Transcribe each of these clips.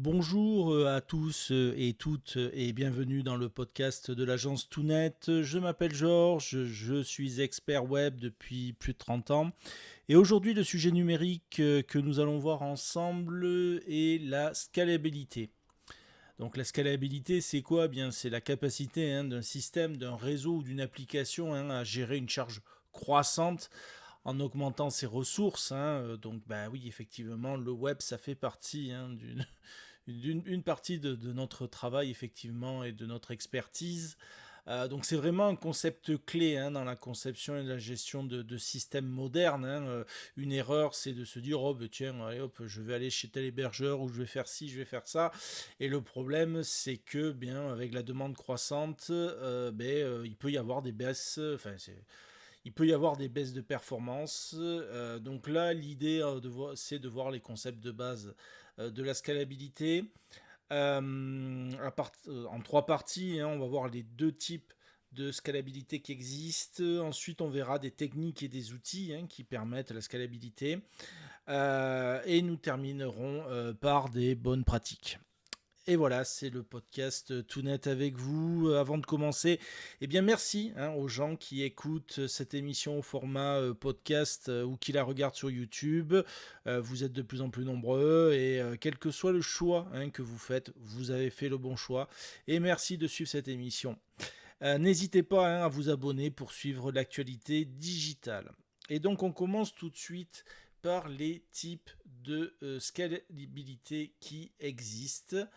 Bonjour à tous et toutes et bienvenue dans le podcast de l'agence Tounet. Je m'appelle Georges, je suis expert web depuis plus de 30 ans et aujourd'hui le sujet numérique que nous allons voir ensemble est la scalabilité. Donc la scalabilité c'est quoi? Bien, c'est la capacité d'un système, d'un réseau ou d'une application à gérer une charge croissante en augmentant ses ressources. Donc bah oui, effectivement, le web ça fait partie une partie de notre travail effectivement et de notre expertise. Donc c'est vraiment un concept clé dans la conception et la gestion de systèmes modernes. Une erreur, c'est de se dire oh ben tiens, allez, hop, je vais aller chez tel hébergeur ou je vais faire ci, je vais faire ça. Et le problème, c'est que bien avec la demande croissante, il peut y avoir des baisses. Il peut y avoir des baisses de performance. Donc là, l'idée c'est de voir les concepts de base de la scalabilité en trois parties. On va voir les deux types de scalabilité qui existent. Ensuite, on verra des techniques et des outils qui permettent la scalabilité. Et nous terminerons par des bonnes pratiques. Et voilà, c'est le podcast Tout Net avec vous. Avant de commencer, eh bien merci aux gens qui écoutent cette émission au format podcast ou qui la regardent sur YouTube. Vous êtes de plus en plus nombreux et quel que soit le choix que vous faites, vous avez fait le bon choix. Et merci de suivre cette émission. N'hésitez pas à vous abonner pour suivre l'actualité digitale. Et donc on commence tout de suite par les types de scalabilité qui existent.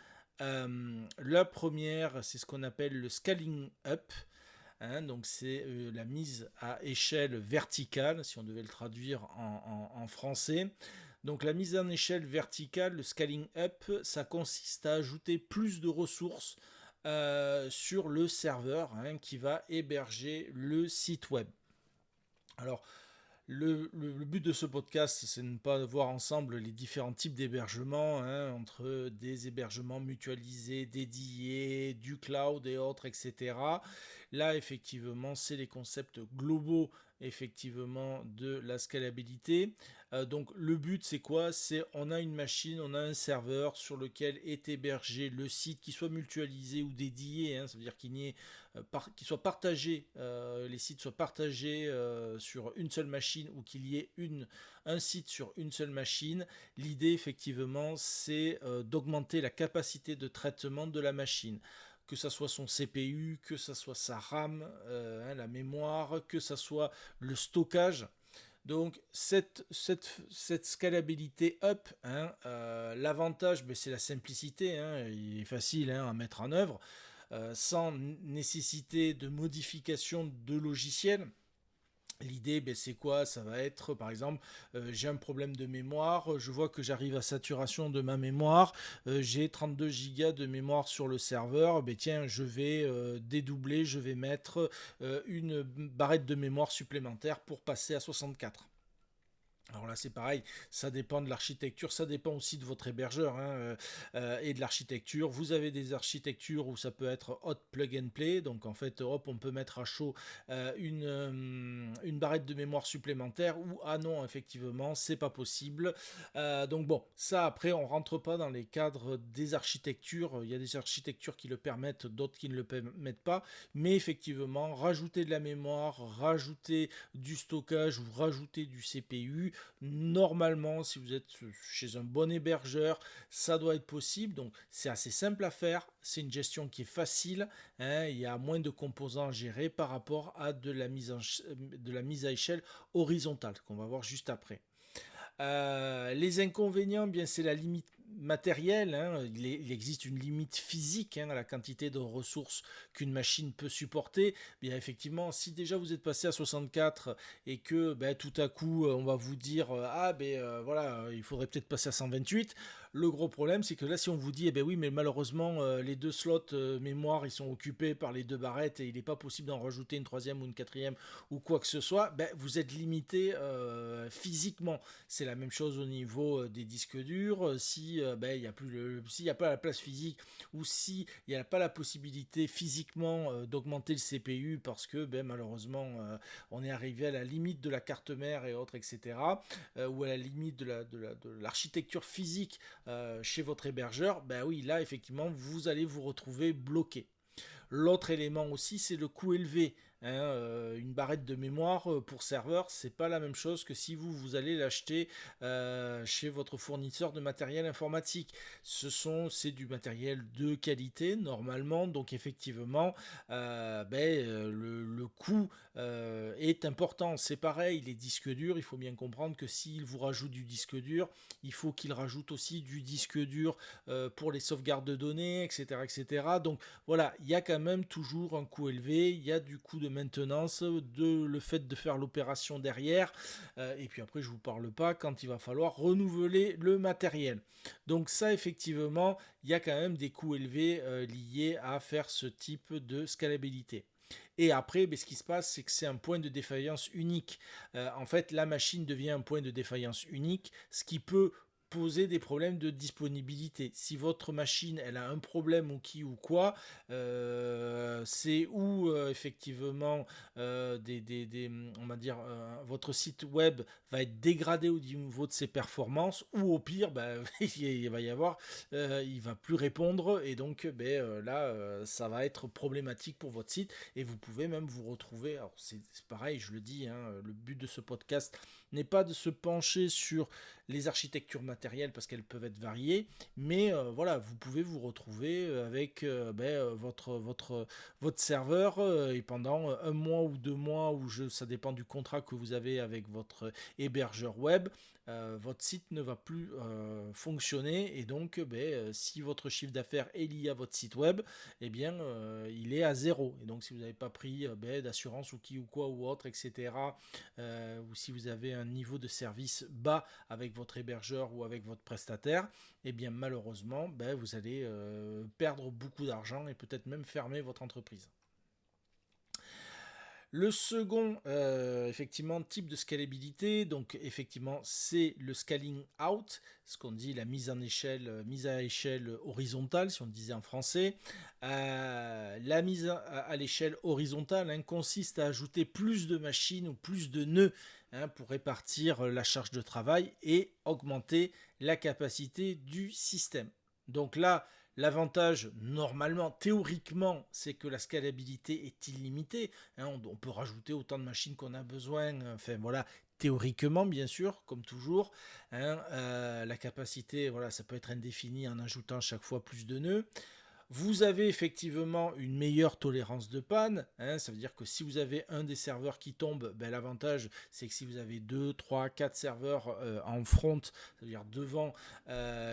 La première, c'est ce qu'on appelle le scaling up. Donc c'est la mise à échelle verticale, si on devait le traduire en français. Donc la mise en échelle verticale, le scaling up, ça consiste à ajouter plus de ressources sur le serveur qui va héberger le site web. Alors, le but de ce podcast, c'est de ne pas voir ensemble les différents types d'hébergements, entre des hébergements mutualisés, dédiés, du cloud et autres, etc. Là, effectivement, c'est les concepts globaux, effectivement, de la scalabilité. Donc, le but, c'est quoi? C'est on a une machine, on a un serveur sur lequel est hébergé le site, qui soit mutualisé ou dédié, ça veut dire qu'il soit partagé, les sites soient partagés sur une seule machine ou qu'il y ait un site sur une seule machine. L'idée, effectivement, c'est d'augmenter la capacité de traitement de la machine, que ça soit son CPU, que ça soit sa RAM, la mémoire, que ça soit le stockage. Donc cette scalabilité up, l'avantage, c'est la simplicité, il est facile à mettre en œuvre, sans nécessité de modification de logiciel. L'idée, c'est quoi? Ça va être, par exemple, j'ai un problème de mémoire, je vois que j'arrive à saturation de ma mémoire, j'ai 32 gigas de mémoire sur le serveur, tiens, je vais dédoubler, je vais mettre une barrette de mémoire supplémentaire pour passer à 64. Alors là, c'est pareil, ça dépend de l'architecture, ça dépend aussi de votre hébergeur et de l'architecture. Vous avez des architectures où ça peut être hot plug and play, donc en fait, hop, on peut mettre à chaud une barrette de mémoire supplémentaire, ou ah non, effectivement, c'est pas possible. Donc bon, ça après, on rentre pas dans les cadres des architectures. Il y a des architectures qui le permettent, d'autres qui ne le permettent pas, mais effectivement, rajouter de la mémoire, rajouter du stockage ou rajouter du CPU, normalement, si vous êtes chez un bon hébergeur, ça doit être possible. Donc, c'est assez simple à faire. C'est une gestion qui est facile. Il y a moins de composants à gérer par rapport à de la mise à échelle horizontale qu'on va voir juste après. Les inconvénients, bien c'est la limite matérielle. Il existe une limite physique à la quantité de ressources qu'une machine peut supporter. Bien effectivement, si déjà vous êtes passé à 64 et que tout à coup on va vous dire voilà, il faudrait peut-être passer à 128. Le gros problème, c'est que là, si on vous dit, oui, mais malheureusement, les deux slots mémoire, ils sont occupés par les deux barrettes et il n'est pas possible d'en rajouter une troisième ou une quatrième ou quoi que ce soit, vous êtes limité physiquement. C'est la même chose au niveau des disques durs. Si il y a plus s'il n'y a pas la place physique ou si il n'y a pas la possibilité physiquement d'augmenter le CPU parce que malheureusement on est arrivé à la limite de la carte mère et autres, etc. Ou à la limite de l'architecture physique chez votre hébergeur, oui, là effectivement vous allez vous retrouver bloqué. L'autre élément aussi, c'est le coût élevé. Une barrette de mémoire pour serveur, c'est pas la même chose que si vous allez l'acheter chez votre fournisseur de matériel informatique. C'est du matériel de qualité normalement, donc effectivement, le coût est important. C'est pareil, les disques durs, il faut bien comprendre que s'il vous rajoute du disque dur, il faut qu'il rajoute aussi du disque dur pour les sauvegardes de données, etc., etc. Donc voilà, il y a quand même toujours un coût élevé, il y a du coût de maintenance, le fait de faire l'opération derrière, et puis après je vous parle pas quand il va falloir renouveler le matériel. Donc ça effectivement, il y a quand même des coûts élevés liés à faire ce type de scalabilité. Et après, ce qui se passe, c'est que c'est un point de défaillance unique. En fait, la machine devient un point de défaillance unique, ce qui peut poser des problèmes de disponibilité. Si votre machine elle a un problème ou quoi, c'est où effectivement on va dire votre site web va être dégradé au niveau de ses performances ou au pire il va y avoir il va plus répondre et donc là ça va être problématique pour votre site et vous pouvez même vous retrouver, alors c'est pareil, je le dis, le but de ce podcast n'est pas de se pencher sur les architectures matérielles parce qu'elles peuvent être variées, mais voilà, vous pouvez vous retrouver avec votre serveur et pendant un mois ou 2 mois, ça dépend du contrat que vous avez avec votre hébergeur web, votre site ne va plus fonctionner et donc si votre chiffre d'affaires est lié à votre site web, eh bien il est à zéro. Et donc si vous n'avez pas pris d'assurance ou quoi ou autre, etc., ou si vous avez un niveau de service bas avec votre hébergeur ou avec votre prestataire, eh bien malheureusement vous allez perdre beaucoup d'argent et peut-être même fermer votre entreprise. Le second, effectivement, type de scalabilité, donc effectivement, c'est le scaling out, ce qu'on dit la mise à échelle horizontale, si on disait en français. La mise à l'échelle horizontale consiste à ajouter plus de machines ou plus de nœuds pour répartir la charge de travail et augmenter la capacité du système. Donc là, l'avantage, normalement, théoriquement, c'est que la scalabilité est illimitée. On peut rajouter autant de machines qu'on a besoin. Enfin, voilà, théoriquement, bien sûr, comme toujours. La capacité, voilà, ça peut être indéfini en ajoutant chaque fois plus de nœuds. Vous avez effectivement une meilleure tolérance de panne, ça veut dire que si vous avez un des serveurs qui tombe, l'avantage c'est que si vous avez 2, 3, 4 serveurs en front, c'est-à-dire devant,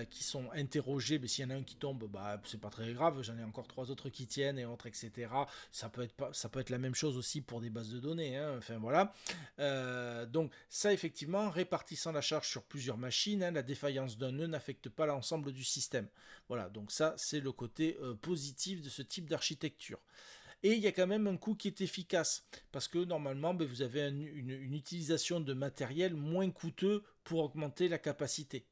qui sont interrogés, s'il y en a un qui tombe, c'est pas très grave, j'en ai encore 3 autres qui tiennent et autres, etc. Ça peut être la même chose aussi pour des bases de données, enfin voilà. Donc ça effectivement, répartissant la charge sur plusieurs machines, la défaillance d'un nœud n'affecte pas l'ensemble du système. Voilà, donc ça c'est le côté positif de ce type d'architecture. Et il y a quand même un coût qui est efficace, parce que normalement vous avez une utilisation de matériel moins coûteux pour augmenter la capacité.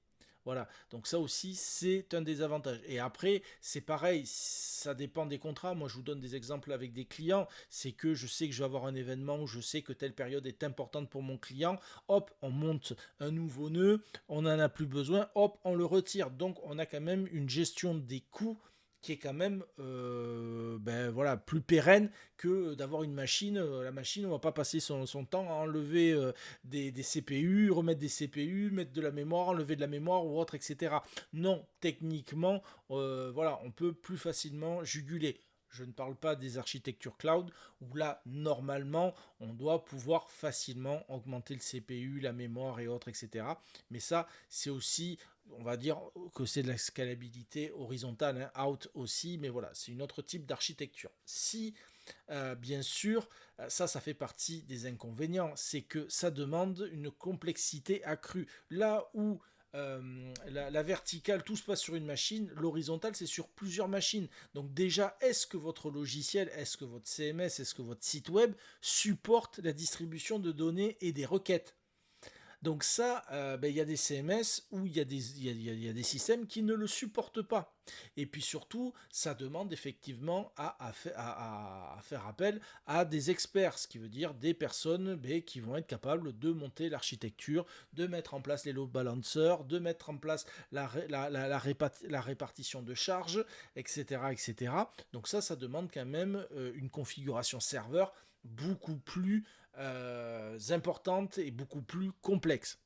Voilà, donc ça aussi c'est un des avantages. Et après, c'est pareil, ça dépend des contrats. Moi je vous donne des exemples avec des clients, c'est que je sais que je vais avoir un événement où je sais que telle période est importante pour mon client, hop, on monte un nouveau nœud, on n'en a plus besoin, hop, on le retire. Donc on a quand même une gestion des coûts qui est quand même voilà, plus pérenne que d'avoir une machine. La machine, on va pas passer son temps à enlever des CPU, remettre des CPU, mettre de la mémoire, enlever de la mémoire ou autre, etc. Non, techniquement, voilà, on peut plus facilement juguler. Je ne parle pas des architectures cloud où là, normalement, on doit pouvoir facilement augmenter le CPU, la mémoire et autres, etc. Mais ça, c'est aussi, on va dire que c'est de la scalabilité horizontale, out aussi, mais voilà, c'est une autre type d'architecture. Si, bien sûr, ça fait partie des inconvénients, c'est que ça demande une complexité accrue. Là où la verticale, tout se passe sur une machine, l'horizontale, c'est sur plusieurs machines. Donc déjà, est-ce que votre logiciel, est-ce que votre CMS, est-ce que votre site web supporte la distribution de données et des requêtes ? Donc ça, il y a des CMS où il y a des systèmes qui ne le supportent pas. Et puis surtout, ça demande effectivement à faire appel à des experts, ce qui veut dire des personnes qui vont être capables de monter l'architecture, de mettre en place les load balancers, de mettre en place la répartition de charges, etc., etc. Donc ça demande quand même une configuration serveur beaucoup plus importante et beaucoup plus complexe.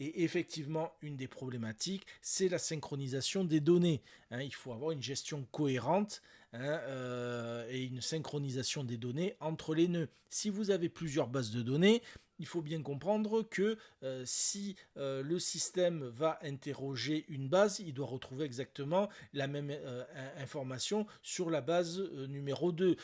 Et effectivement, une des problématiques, c'est la synchronisation des données. Hein, il faut avoir une gestion cohérente, et une synchronisation des données entre les nœuds. Si vous avez plusieurs bases de données, il faut bien comprendre que si le système va interroger une base, il doit retrouver exactement la même information sur la base numéro 2.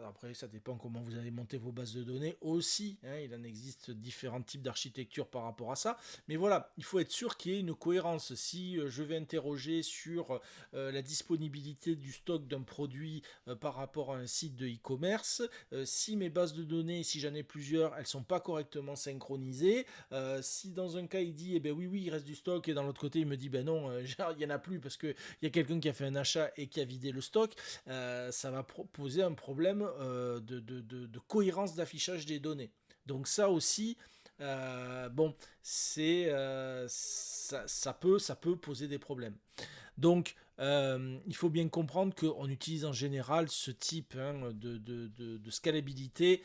Après, ça dépend comment vous allez monter vos bases de données aussi. Hein, il en existe différents types d'architecture par rapport à ça. Mais voilà, il faut être sûr qu'il y ait une cohérence. Si je vais interroger sur la disponibilité du stock d'un produit par rapport à un site de e-commerce, si mes bases de données, si j'en ai plusieurs, elles sont pas correctement synchronisées, si dans un cas il dit eh ben oui il reste du stock et dans l'autre côté il me dit ben non il y en a plus parce que il y a quelqu'un qui a fait un achat et qui a vidé le stock, ça va poser un problème de cohérence d'affichage des données. Donc ça aussi, bon, ça peut poser des problèmes. Donc, il faut bien comprendre qu'on utilise en général ce type de scalabilité.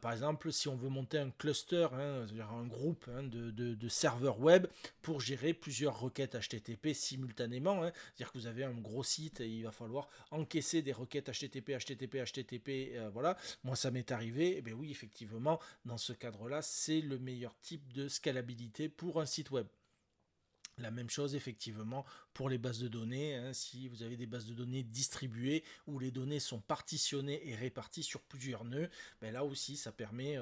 Par exemple, si on veut monter un cluster, c'est-à-dire un groupe de serveurs web pour gérer plusieurs requêtes HTTP simultanément, c'est-à-dire que vous avez un gros site et il va falloir encaisser des requêtes HTTP, HTTP, HTTP, voilà. Moi, ça m'est arrivé. Et bien oui, effectivement, dans ce cadre-là, c'est le meilleur type de scalabilité pour un site web. La même chose effectivement pour les bases de données, si vous avez des bases de données distribuées où les données sont partitionnées et réparties sur plusieurs nœuds, ben là aussi ça permet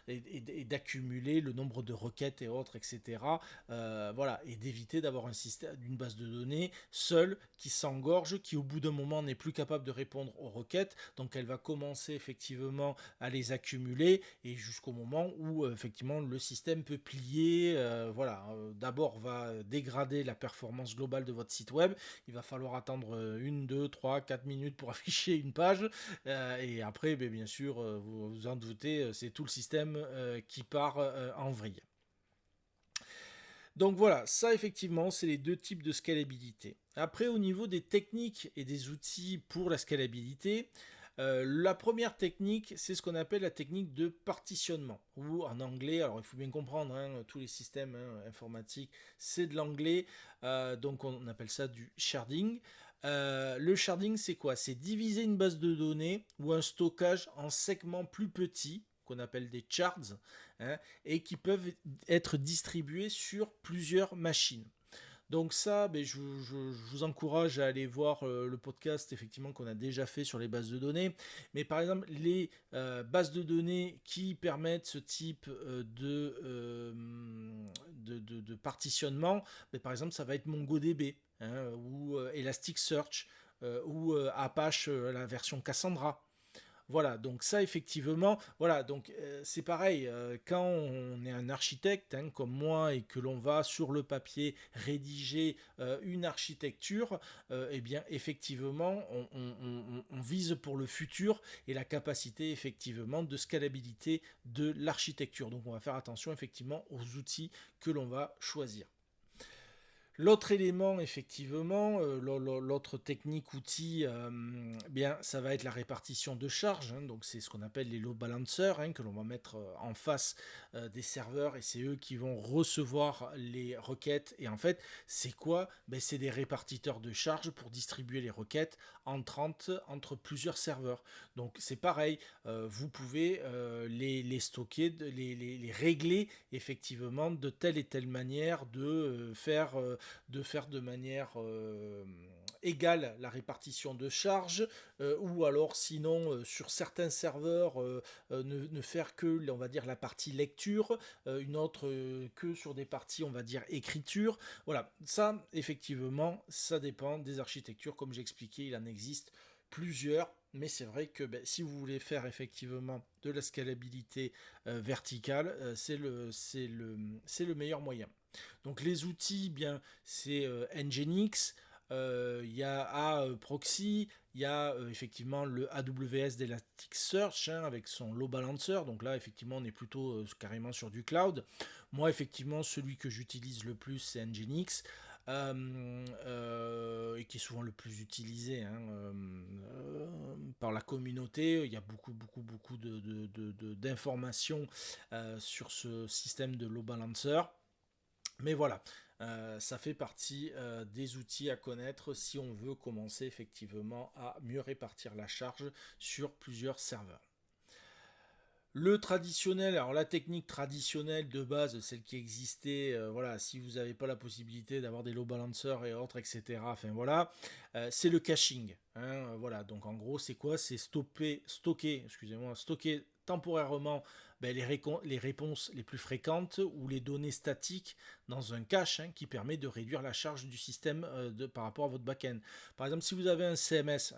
d'accumuler le nombre de requêtes et autres, etc. Voilà, et d'éviter d'avoir une base de données seule qui s'engorge, qui au bout d'un moment n'est plus capable de répondre aux requêtes, donc elle va commencer effectivement à les accumuler et jusqu'au moment où effectivement le système peut plier, voilà, d'abord va dégrader la performance globale de votre site web. Il va falloir attendre 1, 2, 3, 4 minutes pour afficher une page. Et après, bien sûr, vous vous en doutez, c'est tout le système qui part en vrille. Donc voilà, ça effectivement, c'est les deux types de scalabilité. Après, au niveau des techniques et des outils pour la scalabilité, la première technique, c'est ce qu'on appelle la technique de partitionnement, ou en anglais, alors il faut bien comprendre, tous les systèmes informatiques, c'est de l'anglais, donc on appelle ça du sharding. Le sharding, c'est quoi? C'est diviser une base de données ou un stockage en segments plus petits, qu'on appelle des shards, et qui peuvent être distribués sur plusieurs machines. Donc ça, je vous encourage à aller voir le podcast effectivement qu'on a déjà fait sur les bases de données. Mais par exemple, les bases de données qui permettent ce type de partitionnement, par exemple, ça va être MongoDB, ou Elasticsearch, ou Apache, la version Cassandra. Voilà, donc ça effectivement, voilà, donc c'est pareil, quand on est un architecte comme moi et que l'on va sur le papier rédiger une architecture, eh bien effectivement on vise pour le futur et la capacité effectivement de scalabilité de l'architecture. Donc on va faire attention effectivement aux outils que l'on va choisir. L'autre élément, effectivement, l'autre technique, outil, bien, ça va être la répartition de charges. Donc, c'est ce qu'on appelle les load balancers, que l'on va mettre en face des serveurs et c'est eux qui vont recevoir les requêtes. Et en fait, c'est quoi? C'est des répartiteurs de charges pour distribuer les requêtes entre plusieurs serveurs. Donc, c'est pareil, vous pouvez les stocker, les régler effectivement de telle et telle manière de faire de manière égale la répartition de charges, ou alors sinon sur certains serveurs ne faire que on va dire la partie lecture, une autre que sur des parties on va dire écriture. Voilà, ça effectivement ça dépend des architectures, comme j'expliquais il en existe plusieurs mais c'est vrai que si vous voulez faire effectivement de la scalabilité verticale, c'est le meilleur moyen. Donc les outils, bien, c'est Nginx, il y a Proxy, il y a effectivement le AWS d'Elasticsearch avec son load balancer. Donc là, effectivement, on est plutôt carrément sur du cloud. Moi, effectivement, celui que j'utilise le plus, c'est Nginx. Et qui est souvent le plus utilisé par la communauté. Il y a beaucoup d'informations sur ce système de load balancer. Mais voilà, ça fait partie des outils à connaître si on veut commencer effectivement à mieux répartir la charge sur plusieurs serveurs. Le traditionnel, alors la technique traditionnelle de base, celle qui existait, voilà, si vous n'avez pas la possibilité d'avoir des load balancers et autres, etc. Enfin voilà, c'est le caching. Voilà, donc en gros, c'est quoi? C'est stocker temporairement les réponses les plus fréquentes ou les données statiques dans un cache qui permet de réduire la charge du système par rapport à votre backend. Par exemple, si vous avez un CMS,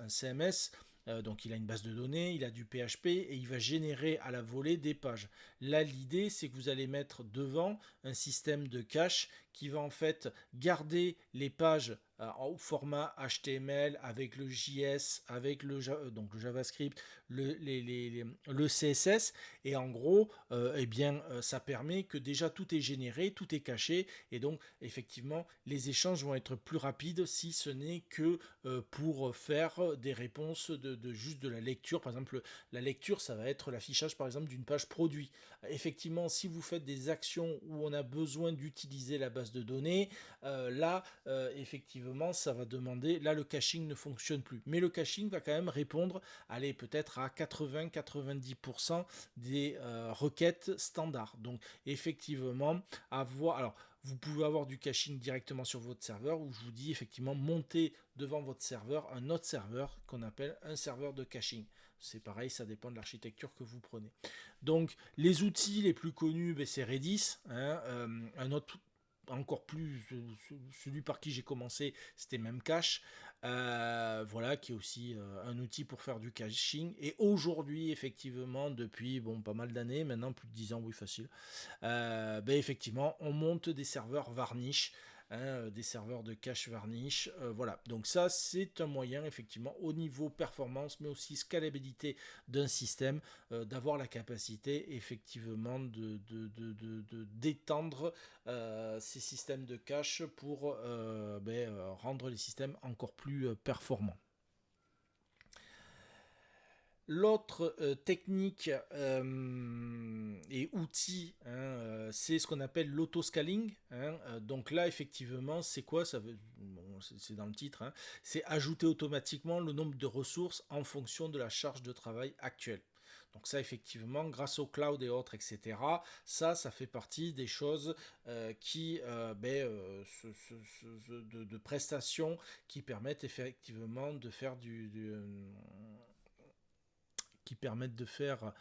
donc il a une base de données, il a du PHP et il va générer à la volée des pages. Là, l'idée, c'est que vous allez mettre devant un système de cache qui va en fait garder les pages au format HTML avec le JS, avec donc le JavaScript, le CSS. Et en gros, ça permet que déjà tout est généré, tout est caché. Et donc, effectivement, les échanges vont être plus rapides si ce n'est que pour faire des réponses juste de la lecture. Par exemple, la lecture, ça va être l'affichage, par exemple, d'une page produit. Effectivement, si vous faites des actions où on a besoin d'utiliser la base de données, effectivement, ça va demander, là, le caching ne fonctionne plus. Mais le caching va quand même répondre, allez, peut-être à 80-90% des requêtes standards. Donc, effectivement, alors, vous pouvez avoir du caching directement sur votre serveur où je vous dis effectivement monter devant votre serveur un autre serveur qu'on appelle un serveur de caching. C'est pareil, ça dépend de l'architecture que vous prenez. Donc les outils les plus connus, c'est Redis. Un autre encore plus, celui par qui j'ai commencé, c'était Memcache, voilà, qui est aussi un outil pour faire du caching. Et aujourd'hui, effectivement, depuis pas mal d'années, maintenant plus de 10 ans, oui, facile, effectivement, on monte des serveurs Varnish, des serveurs de cache Varnish. Voilà, donc ça, c'est un moyen, effectivement, au niveau performance, mais aussi scalabilité d'un système, d'avoir la capacité, effectivement, d'étendre ces systèmes de cache pour rendre les systèmes encore plus performants. L'autre technique et outil, c'est ce qu'on appelle l'autoscaling. Donc là, effectivement, c'est quoi ça veut, c'est dans le titre. C'est ajouter automatiquement le nombre de ressources en fonction de la charge de travail actuelle. Donc ça, effectivement, grâce au cloud et autres, etc., ça fait partie des choses de prestations qui permettent effectivement de faire qui permettent de faire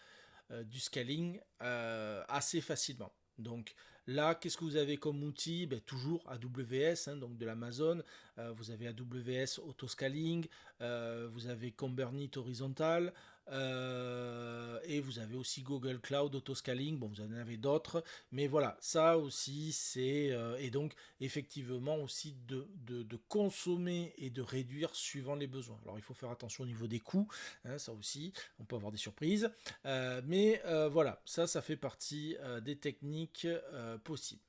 du scaling assez facilement. Donc là, qu'est-ce que vous avez comme outil? Toujours AWS, donc de l'Amazon. Vous avez AWS Autoscaling, vous avez Kubernetes Horizontal, et vous avez aussi Google Cloud Autoscaling. Bon, vous en avez d'autres, mais voilà, ça aussi, c'est... et donc, effectivement, aussi de consommer et de réduire suivant les besoins. Alors, il faut faire attention au niveau des coûts, ça aussi, on peut avoir des surprises. Mais voilà, ça fait partie des techniques possibles.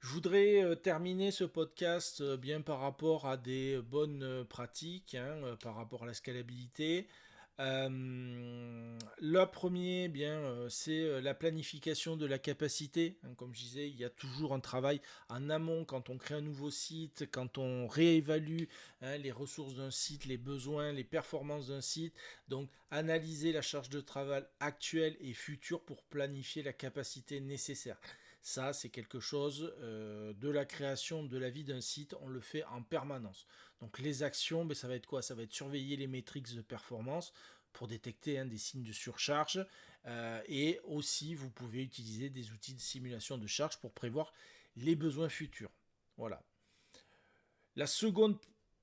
Je voudrais terminer ce podcast bien par rapport à des bonnes pratiques, par rapport à la scalabilité. Le premier, c'est la planification de la capacité. Comme je disais, il y a toujours un travail en amont quand on crée un nouveau site, quand on réévalue les ressources d'un site, les besoins, les performances d'un site. Donc, analyser la charge de travail actuelle et future pour planifier la capacité nécessaire. Ça, c'est quelque chose de la création de la vie d'un site, on le fait en permanence. Donc les actions, ça va être quoi? Ça va être surveiller les métriques de performance pour détecter des signes de surcharge. Et aussi, vous pouvez utiliser des outils de simulation de charge pour prévoir les besoins futurs. Voilà. La seconde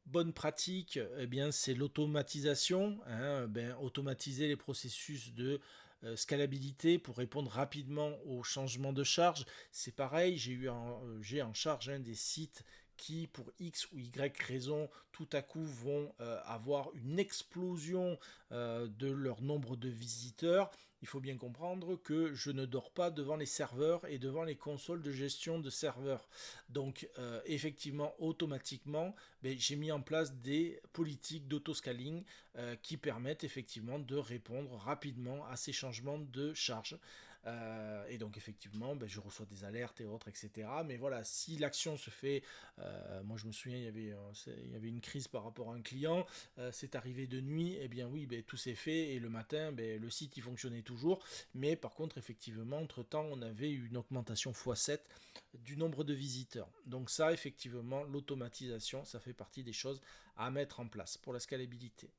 bonne pratique, eh bien, c'est l'automatisation, hein, automatiser les processus de scalabilité pour répondre rapidement aux changements de charge. C'est pareil, j'ai en charge des sites qui, pour X ou Y raison, tout à coup vont avoir une explosion de leur nombre de visiteurs. Il faut bien comprendre que je ne dors pas devant les serveurs et devant les consoles de gestion de serveurs. Donc, effectivement, automatiquement, j'ai mis en place des politiques d'autoscaling qui permettent effectivement de répondre rapidement à ces changements de charge. Et donc effectivement, je reçois des alertes et autres, etc. Mais voilà, si l'action se fait, moi je me souviens, il y avait une crise par rapport à un client, c'est arrivé de nuit, et bien oui, tout s'est fait, et le matin, le site il fonctionnait toujours, mais par contre, effectivement, entre-temps, on avait une augmentation x7 du nombre de visiteurs. Donc ça, effectivement, l'automatisation, ça fait partie des choses à mettre en place pour la scalabilité.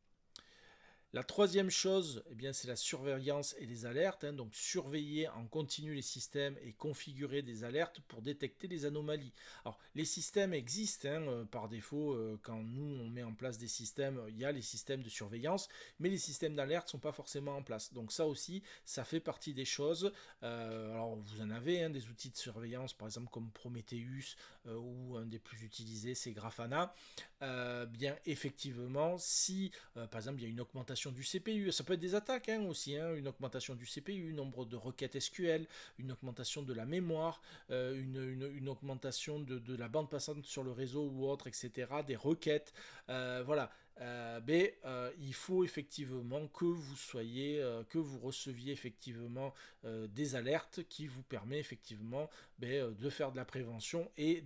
La troisième chose, eh bien, c'est la surveillance et les alertes. Donc, surveiller en continu les systèmes et configurer des alertes pour détecter les anomalies. Alors, les systèmes existent par défaut. Quand nous, on met en place des systèmes, il y a les systèmes de surveillance, mais les systèmes d'alerte ne sont pas forcément en place. Donc, ça aussi, ça fait partie des choses. Alors, vous en avez des outils de surveillance, par exemple, comme Prometheus, ou un des plus utilisés, c'est Grafana. Bien, effectivement, si par exemple, il y a une augmentation du CPU. Ça peut être des attaques aussi, une augmentation du CPU, nombre de requêtes SQL, une augmentation de la mémoire, une augmentation de la bande passante sur le réseau ou autre, etc. Des requêtes. Voilà. Il faut effectivement que vous receviez effectivement des alertes qui vous permet effectivement de faire de la prévention et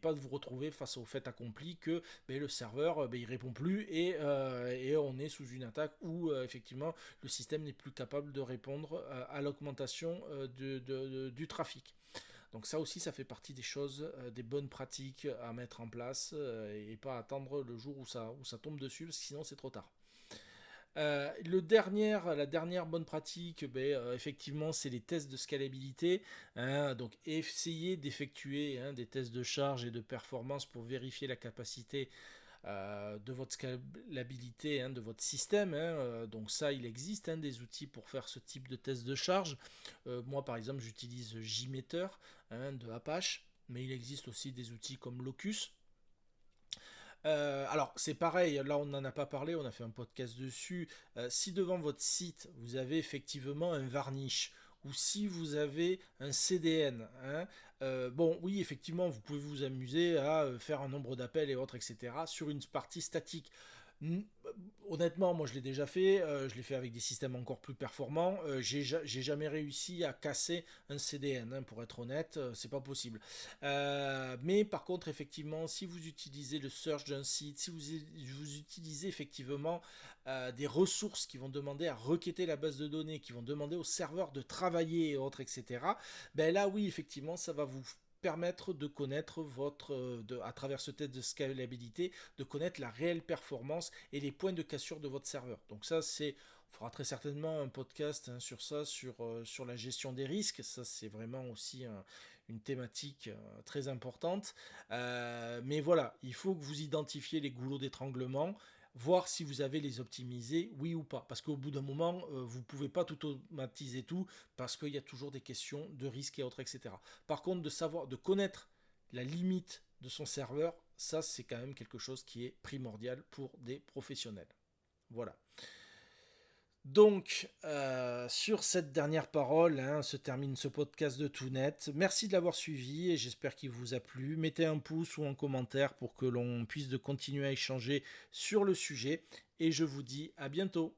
pas de vous retrouver face au fait accompli que le serveur il répond plus et on est sous une attaque où effectivement le système n'est plus capable de répondre à l'augmentation du trafic. Donc ça aussi, ça fait partie des choses, des bonnes pratiques à mettre en place et pas attendre le jour où ça tombe dessus, parce que sinon c'est trop tard. La dernière bonne pratique, effectivement, c'est les tests de scalabilité. Donc, essayer d'effectuer des tests de charge et de performance pour vérifier la capacité de votre scalabilité de votre système. Donc ça, il existe des outils pour faire ce type de test de charge. Moi, par exemple, j'utilise JMeter de Apache, mais il existe aussi des outils comme Locus. Alors, c'est pareil, là on n'en a pas parlé, on a fait un podcast dessus. Si devant votre site, vous avez effectivement un varnish, ou si vous avez un CDN, bon, oui, effectivement, vous pouvez vous amuser à faire un nombre d'appels et autres, etc., sur une partie statique. Honnêtement, moi je l'ai déjà fait, je l'ai fait avec des systèmes encore plus performants. J'ai jamais réussi à casser un CDN, pour être honnête, c'est pas possible. Mais par contre, effectivement, si vous utilisez le search d'un site, si vous utilisez effectivement des ressources qui vont demander à requêter la base de données, qui vont demander au serveur de travailler et autres, etc., là oui, effectivement, ça va vous permettre de connaître à travers ce test de scalabilité, de connaître la réelle performance et les points de cassure de votre serveur. Donc ça, on fera très certainement un podcast sur ça, sur la gestion des risques. Ça, c'est vraiment aussi une thématique très importante. Mais voilà, il faut que vous identifiez les goulots d'étranglement, voir si vous avez les optimisés, oui ou pas. Parce qu'au bout d'un moment, vous ne pouvez pas tout automatiser tout, parce qu'il y a toujours des questions de risque et autres, etc. Par contre, de connaître la limite de son serveur, ça c'est quand même quelque chose qui est primordial pour des professionnels. Voilà. Donc, sur cette dernière parole, se termine ce podcast de Tout Net. Merci de l'avoir suivi et j'espère qu'il vous a plu. Mettez un pouce ou un commentaire pour que l'on puisse continuer à échanger sur le sujet. Et je vous dis à bientôt.